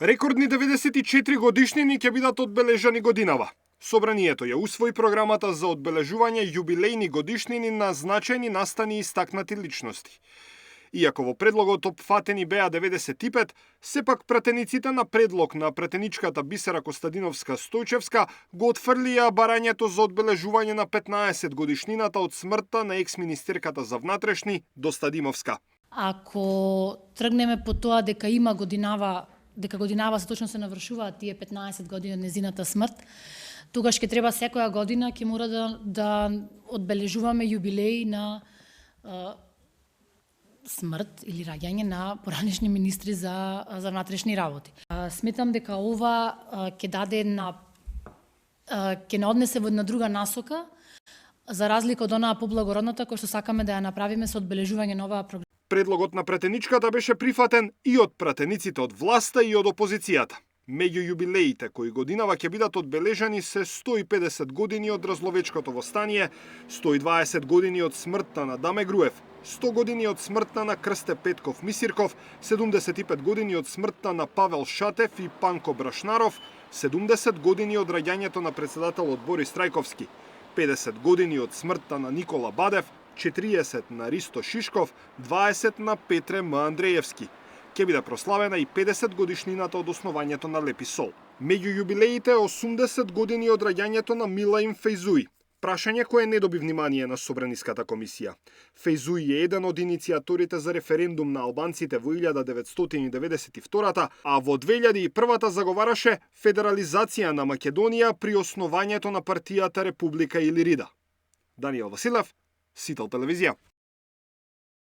Рекордни 94 годишнини ќе бидат одбележани годинава. Собранието ја усвои програмата за одбележување јубилејни годишнини на значајни настани и истакнати личности. Иако во предлогот опфатени беа 95, сепак пратениците на предлог на пратеничката Бисера Костадиновска-Стојчевска го отфрлија барањето за одбележување на 15 годишнината од смртта на екс-министерката за внатрешни Достадимовска. Ако тргнеме по тоа дека има годинава се точно се навршуваат тие 15 години од незината смрт, тогаш ќе треба секоја година ќе мора да одбележуваме јубилеј на смрт или раѓање на поранешни министри за внатрешни работи. Сметам дека ова ќе не однесе во една друга насока, за разлика од онаа поблагородната која што сакаме да ја направиме со одбележување на оваа програма. Предлогот на пратеничката беше прифатен и од пратениците од власта и од опозицијата. Меѓу јубилеите кои годинава ќе бидат одбележани се 150 години од Разловечкото востание, 120 години од смртта на Даме Груев, 100 години од смртта на Крсте Петков Мисирков, 75 години од смртта на Павел Шатев и Панко Брашнаров, 70 години од раѓањето на председателот Борис Трајковски, 50 години од смртта на Никола Бадев, 40 на Ристо Шишков, 20 на Петре М. Андреевски. Ќе биде прославена и 50 годишнината од основањето на Лепи Сол. Меѓу јубилеите 80 години од раѓањето на Милаим Фејзуи. Прашање кое не доби внимание на Собраниската комисија. Фејзуи е еден од иницијаторите за референдум на албанците во 1992, а во 2001 заговараше федерализација на Македонија при основањето на партијата Република Илирида. Даниел Василев, Сител телевизија.